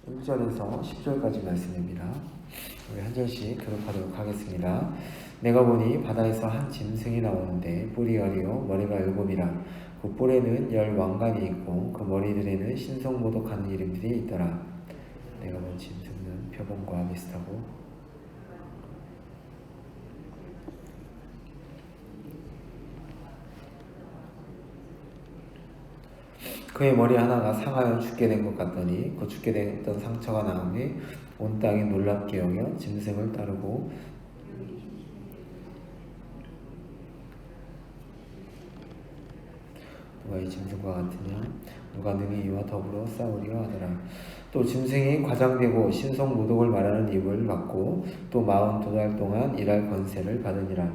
1절에서 10절까지 말씀입니다. 우리 한 절씩 교독하도록 하겠습니다. 내가 보니 바다에서 한 짐승이 나오는데 뿔이 10이요 머리가 7이라. 그 뿔에는 10 왕관이 있고 그 머리들에는 신성모독하는 이름들이 있더라. 내가 본 짐승은 표범과 비슷하고 그의 머리 하나가 상하여 죽게 된 것 같더니 그 죽게 됐던 상처가 나음에 온 땅이 놀랍게 여겨 짐승을 따르고 누가 이 짐승과 같으냐 누가 능히 이와 더불어 싸우리라 하더라. 또 짐승이 과장되고 신성모독을 말하는 입을 받고 또 42달 동안 일할 권세를 받으니라.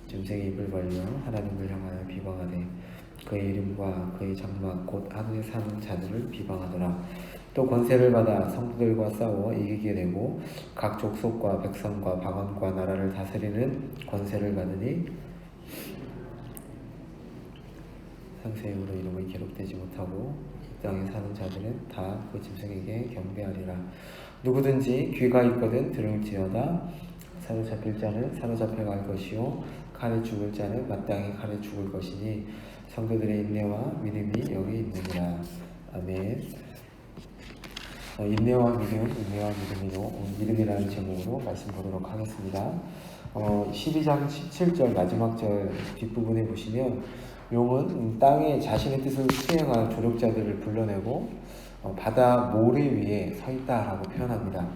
짐승의 입을 벌려 하나님을 향하여 비방하되 그의 이름과 그의 장막 곧 하늘에 사는 자들을 비방하더라. 또 권세를 받아 성도들과 싸워 이기게 되고 각 족속과 백성과 방언과 나라를 다스리는 권세를 받으니 상세히로 이름이 기록되지 못하고 이 땅에 사는 자들은 다 그 짐승에게 경배하리라. 누구든지 귀가 있거든 들을지어다. 사로잡힐 자는 사로잡혀 갈 것이요 칼에 죽을 자는 마땅히 칼에 죽을 것이니 성도들의 인내와 믿음이 여기 있느니라. 아멘. 인내와 믿음이라는 제목으로 말씀 보도록 하겠습니다. 12장 17절 마지막 절 뒷부분에 보시면 용은 땅에 자신의 뜻을 수행할 조력자들을 불러내고 바다 모래 위에 서 있다라고 표현합니다.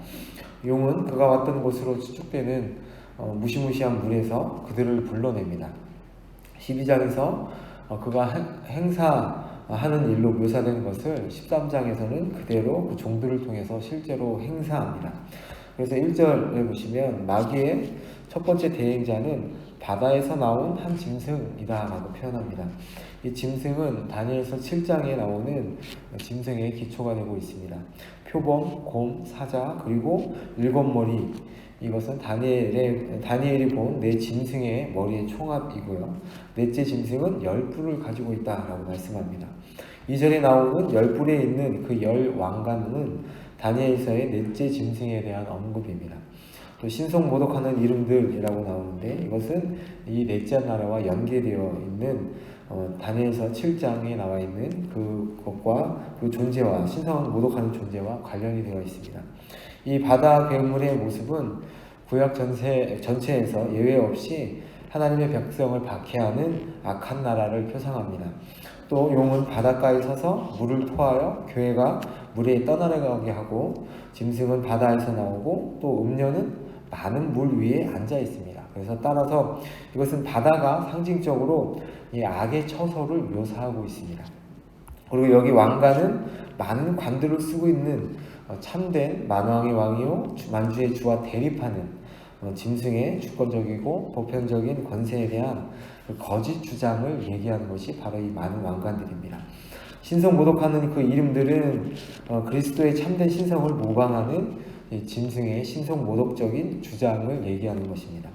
용은 그가 왔던 곳으로 추측되는 무시무시한 물에서 그들을 불러냅니다. 12장에서 그가 행사하는 일로 묘사된 것을 13장에서는 그대로 그 종들을 통해서 실제로 행사합니다. 그래서 1절에 보시면 마귀의 첫 번째 대행자는 바다에서 나온 한 짐승이다 라고 표현합니다. 이 짐승은 다니엘서 7장에 나오는 짐승의 기초가 되고 있습니다. 표범, 곰, 사자, 그리고 7머리, 이것은 다니엘이 본 네 짐승의 머리의 총합이고요. 넷째 짐승은 10뿔을 가지고 있다라고 말씀합니다. 2절에 나오는 10뿔에 있는 그 10 왕관은 다니엘서의 넷째 짐승에 대한 언급입니다. 또 신성모독하는 이름들이라고 나오는데 이것은 이 넷째 나라와 연계되어 있는 다니엘서 7장에 나와 있는 그것과 그 존재와 신성모독하는 존재와 관련이 되어 있습니다. 이 바다 괴물의 모습은 구약 전체에서 예외 없이 하나님의 백성을 박해하는 악한 나라를 표상합니다. 또 용은 바닷가에 서서 물을 토하여 교회가 물에 떠나가게 하고 짐승은 바다에서 나오고 또 음녀는 많은 물 위에 앉아 있습니다. 그래서 따라서 이것은 바다가 상징적으로 이 악의 처소를 묘사하고 있습니다. 그리고 여기 왕관은 많은 관들을 쓰고 있는 참된 만왕의 왕이요 만주의 주와 대립하는 짐승의 주권적이고 보편적인 권세에 대한 거짓 주장을 얘기하는 것이 바로 이 많은 왕관들입니다. 신성모독하는 그 이름들은 그리스도의 참된 신성을 모방하는 짐승의 신성모독적인 주장을 얘기하는 것입니다.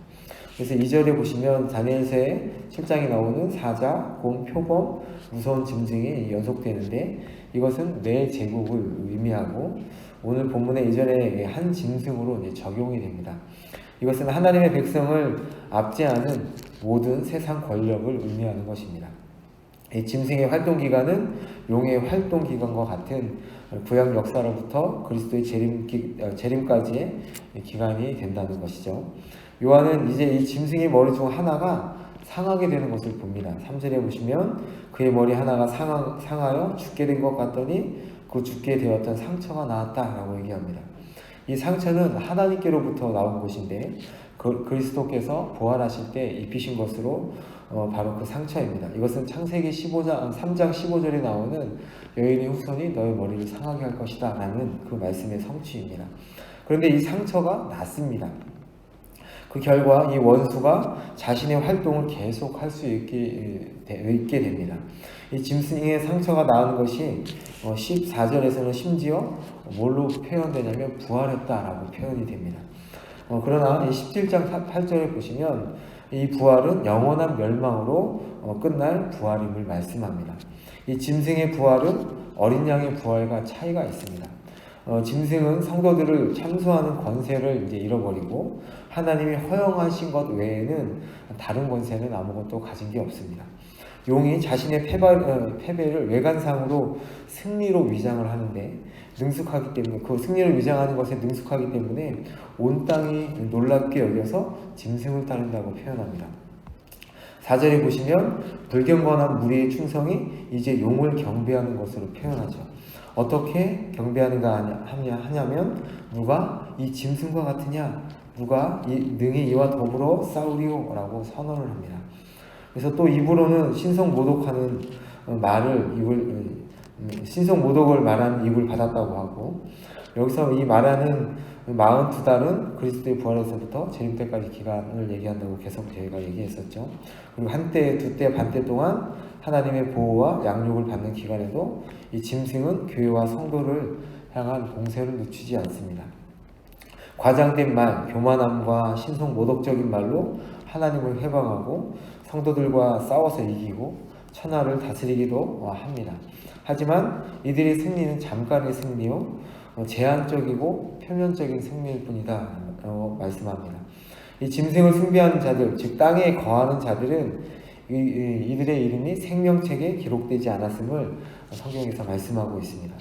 그래서 2절에 보시면 다니엘서의 7장에 나오는 사자, 곰, 표범, 무서운 짐승이 연속되는데 이것은 네 제국을 의미하고 오늘 본문의 이전에 한 짐승으로 이제 적용이 됩니다. 이것은 하나님의 백성을 압제하는 모든 세상 권력을 의미하는 것입니다. 이 짐승의 활동 기간은 용의 활동 기간과 같은 구약 역사로부터 그리스도의 재림까지의 기간이 된다는 것이죠. 요한은 이제 이 짐승의 머리 중 하나가 상하게 되는 것을 봅니다. 3절에 보시면 그의 머리 하나가 상하여 죽게 된 것 같더니 그 죽게 되었던 상처가 나았다라고 얘기합니다. 이 상처는 하나님께로부터 나온 것인데 그리스도께서 부활하실 때 입히신 것으로 바로 그 상처입니다. 이것은 창세기 3장 15절에 나오는 여인의 후손이 너의 머리를 상하게 할 것이다 라는 그 말씀의 성취입니다. 그런데 이 상처가 났습니다. 그 결과 이 원수가 자신의 활동을 계속할 수 있게 됩니다. 이 짐승의 상처가 나은 것이 14절에서는 심지어 뭘로 표현되냐면 부활했다라고 표현이 됩니다. 그러나 이 17장 8절에 보시면 이 부활은 영원한 멸망으로 끝날 부활임을 말씀합니다. 이 짐승의 부활은 어린 양의 부활과 차이가 있습니다. 짐승은 성도들을 참수하는 권세를 이제 잃어버리고 하나님이 허용하신 것 외에는 다른 권세는 아무것도 가진 게 없습니다. 용이 자신의 패배를 외관상으로 승리로 위장을 하는데 능숙하기 때문에, 그 승리를 위장하는 것에 능숙하기 때문에 온 땅이 놀랍게 여겨서 짐승을 따른다고 표현합니다. 4절에 보시면 불경건한 무리의 충성이 이제 용을 경배하는 것으로 표현하죠. 어떻게 경배하는가 하냐면 누가 이 짐승과 같으냐, 누가 능히 이와 더불어 싸우리오 라고 선언을 합니다. 그래서 또 입으로는 신성모독하는 신성모독을 말하는 입을 받았다고 하고, 여기서 이 말하는 42달은 그리스도의 부활에서부터 재림 때까지 기간을 얘기한다고 계속 저희가 얘기했었죠. 그리고 한때, 두때, 반때 동안 하나님의 보호와 양육을 받는 기간에도 이 짐승은 교회와 성도를 향한 공세를 늦추지 않습니다. 과장된 말, 교만함과 신성모독적인 말로 하나님을 회방하고 성도들과 싸워서 이기고 천하를 다스리기도 합니다. 하지만 이들의 승리는 잠깐의 승리요, 제한적이고 표면적인 승리일 뿐이다 라고 말씀합니다. 이 짐승을 숭배하는 자들, 즉 땅에 거하는 자들은 이들의 이름이 생명책에 기록되지 않았음을 성경에서 말씀하고 있습니다.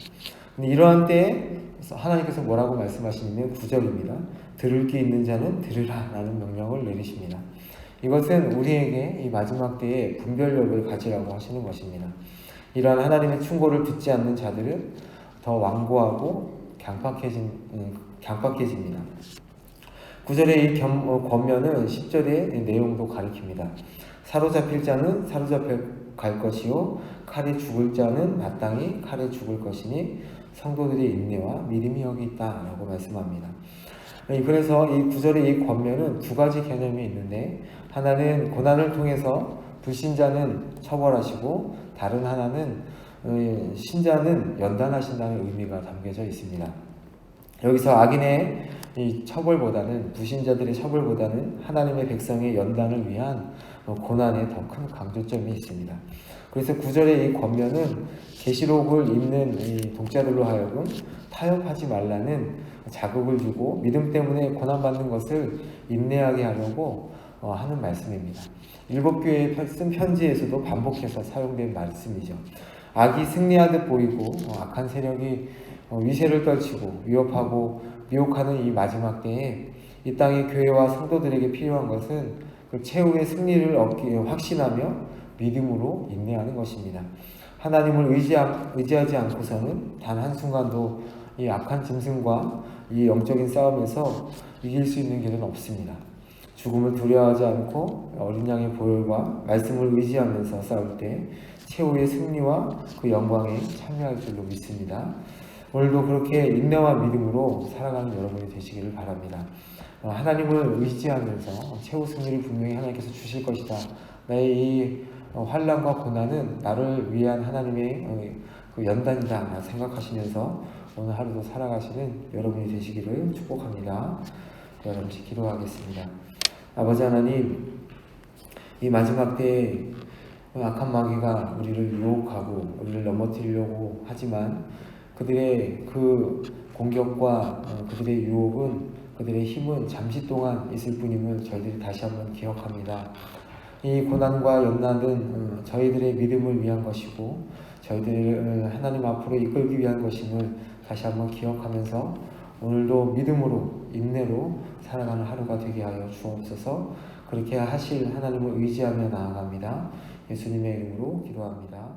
근데 이러한 때에 하나님께서 뭐라고 말씀하시냐면 9절입니다. 들을 게 있는 자는 들으라 라는 명령을 내리십니다. 이것은 우리에게 이 마지막 때에 분별력을 가지라고 하시는 것입니다. 이러한 하나님의 충고를 듣지 않는 자들은 더 완고하고 강팍해집니다. 9절의 이 권면은 10절의 내용도 가리킵니다. 사로잡힐 자는 사로잡혀 갈 것이요 칼에 죽을 자는 마땅히 칼에 죽을 것이니 성도들의 인내와 믿음이 여기 있다 라고 말씀합니다. 그래서 이 9절의 이 권면은 두 가지 개념이 있는데, 하나는 고난을 통해서 불신자는 처벌하시고 다른 하나는 신자는 연단하신다는 의미가 담겨져 있습니다. 여기서 악인의 이 처벌보다는, 불신자들의 처벌보다는 하나님의 백성의 연단을 위한 고난에 더 큰 강조점이 있습니다. 그래서 9절의 이 권면은 계시록을 읽는 이 독자들로 하여금 타협하지 말라는 자극을 주고 믿음 때문에 고난받는 것을 인내하게 하려고 하는 말씀입니다. 일곱 교회에 쓴 편지에서도 반복해서 사용된 말씀이죠. 악이 승리하듯 보이고 악한 세력이 위세를 떨치고 위협하고 미혹하는 이 마지막 때에 이 땅의 교회와 성도들에게 필요한 것은 그 최후의 승리를 얻기에 확신하며 믿음으로 인내하는 것입니다. 하나님을 의지하지 않고서는 단 한순간도 이 악한 짐승과 이 영적인 싸움에서 이길 수 있는 길은 없습니다. 죽음을 두려워하지 않고 어린 양의 보혈과 말씀을 의지하면서 싸울 때 최후의 승리와 그 영광에 참여할 줄로 믿습니다. 오늘도 그렇게 인내와 믿음으로 살아가는 여러분이 되시기를 바랍니다. 하나님을 의지하면서 최후 승리를 분명히 하나님께서 주실 것이다. 나의 이 환난과 고난은 나를 위한 하나님의 그 연단이다 생각하시면서 오늘 하루도 살아가시는 여러분이 되시기를 축복합니다. 여러분씩 기도하겠습니다. 아버지 하나님, 이 마지막 때에 악한 마귀가 우리를 유혹하고 우리를 넘어뜨리려고 하지만 그들의 그 공격과 그들의 유혹은, 그들의 힘은 잠시 동안 있을 뿐임을 저희들이 다시 한번 기억합니다. 이 고난과 연난은 저희들의 믿음을 위한 것이고 저희들을 하나님 앞으로 이끌기 위한 것임을 다시 한번 기억하면서 오늘도 믿음으로 인내로 살아가는 하루가 되게 하여 주옵소서. 그렇게 하실 하나님을 의지하며 나아갑니다. 예수님의 이름으로 기도합니다.